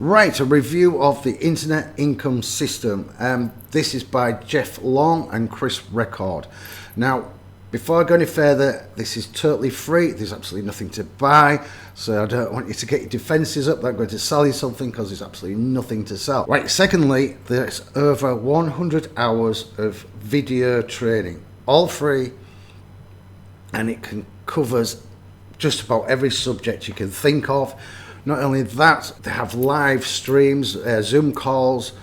Right, a review of the Internet Income System. This is by Jeff Long and Chris Record. Now, before I go any further, this is totally free. There's absolutely nothing to buy, so I don't want you to get your defences up that I'm going to sell you something, because there's absolutely nothing to sell. Right, secondly, there's over 100 hours of video training, all free, and it covers just about every subject you can think of. Not only that, they have live streams, Zoom calls.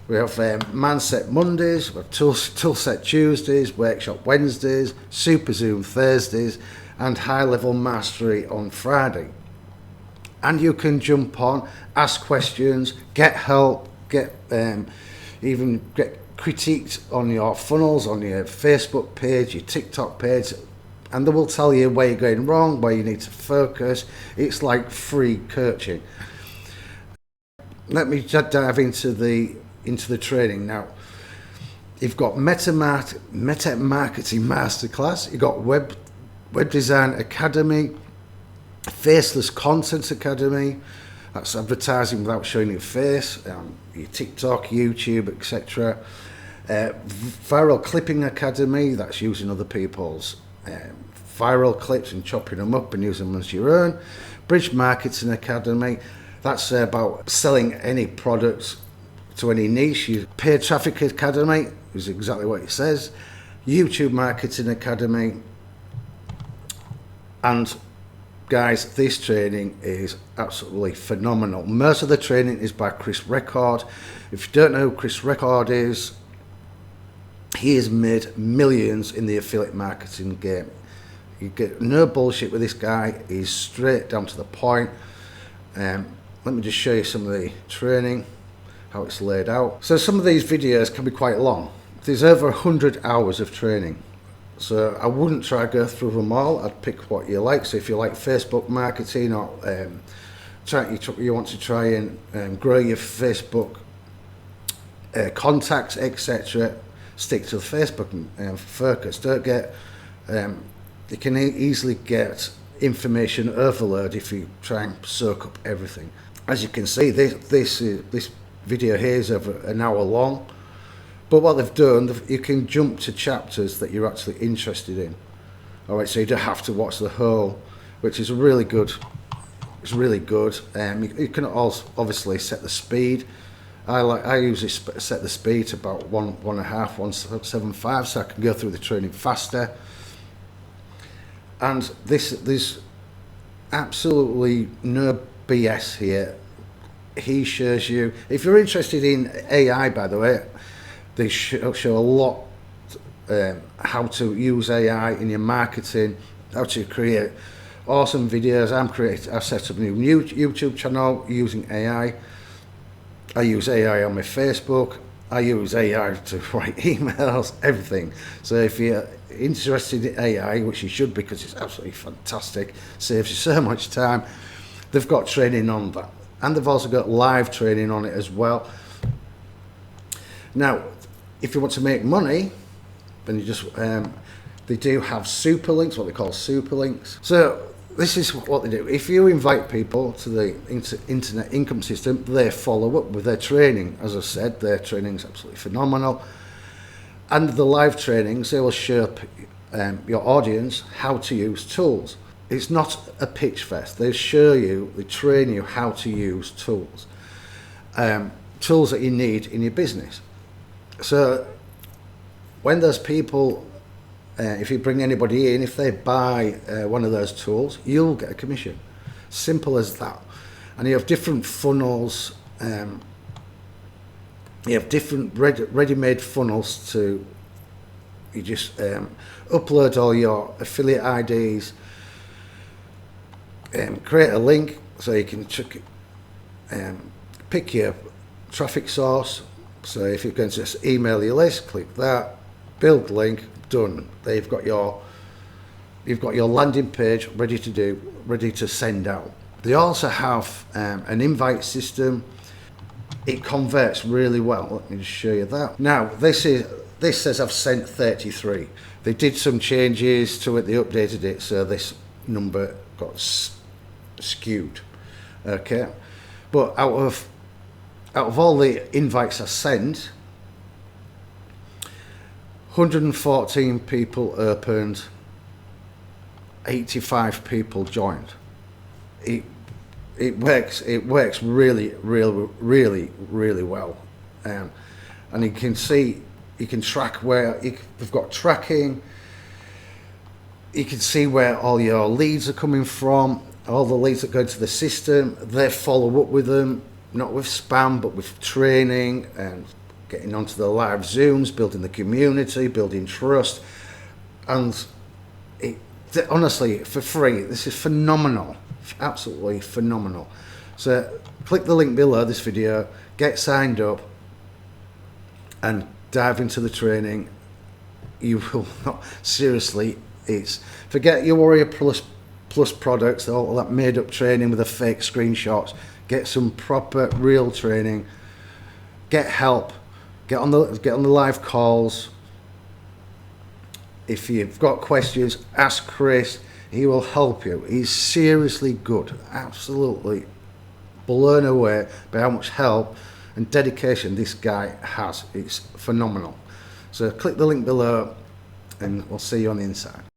We have Mindset Mondays, we have Toolset Tuesdays, Workshop Wednesdays, Super Zoom Thursdays, and High Level Mastery on Friday. And you can jump on, ask questions, get help, even get critiqued on your funnels, on your Facebook page, your TikTok page. And they will tell you where you're going wrong, where you need to focus. It's like free coaching. Let me dive into the training now. You've got Meta Marketing Masterclass. You've got Web Design Academy, Faceless Content Academy. That's advertising without showing your face. Your TikTok, YouTube, etc. Viral Clipping Academy. That's using other people's viral clips and chopping them up and using them as your own. Bridge Marketing Academy, that's about selling any products to any niche. Paid Traffic Academy is exactly what it says. YouTube Marketing Academy. And guys, this training is absolutely phenomenal. Most of the training is by Chris Record. If you don't know who Chris Record is, he has made millions in the affiliate marketing game. You get no bullshit with this guy. He's straight down to the point. Let me just show you some of the training, how it's laid out. So some of these videos can be quite long. There's over 100 hours of training. So I wouldn't try to go through them all. I'd pick what you like. So if you like Facebook marketing, or you want to try and grow your Facebook contacts, etc., stick to the Facebook focus. Don't get you can easily get information overload if you try and soak up everything. As you can see, this video here is over an hour long, but what they've done, you can jump to chapters that you're actually interested in. All right, so you don't have to watch the whole, which is really good. It's really good. You can also obviously set the speed. I usually set the speed to about 1.5, so I can go through the training faster. And there's absolutely no BS here. He shows you, if you're interested in AI, by the way, they show a lot how to use AI in your marketing, how to create awesome videos. I've set up a new YouTube channel using AI. I use AI on my Facebook. I use AI to write emails, everything. So if you're interested in AI, which you should, because it's absolutely fantastic, saves you so much time, they've got training on that. And they've also got live training on it as well. Now, if you want to make money, then you just, they do have super links, what they call super links. So this is what they do. If you invite people to the Internet Income System, they follow up with their training. As I said, their training is absolutely phenomenal. And the live trainings, they will show your audience how to use tools. It's not a pitch fest. They train you how to use tools. Tools that you need in your business. So when those people, if you bring anybody in, if they buy one of those tools, you'll get a commission. Simple as that. And you have different funnels. You have different ready-made funnels to. You just upload all your affiliate IDs, create a link so you can pick your traffic source. So if you're going to email your list, click that, build link, done. There you've got your landing page ready to send out. They also have an invite system. It converts really well. Let me just show you that. Now this says I've sent 33. They did some changes to it. They updated it so this number got skewed. Okay, But out of all the invites I sent, 114 people opened, 85 people joined. It works really well, and you can track where they've got tracking. You can see where all your leads are coming from, all the leads that go into the system. They follow up with them, not with spam, but with training and getting onto the live Zooms, building the community, building trust. And honestly, for free, this is phenomenal, absolutely phenomenal. So click the link below this video, get signed up, and dive into the training. You will not, seriously, forget your Warrior Plus products, all that made up training with the fake screenshots. Get some proper real training, get help, get on the live calls. If you've got questions, ask Chris, he will help you. He's seriously good, absolutely blown away by how much help and dedication this guy has. It's phenomenal. So click the link below and we'll see you on the inside.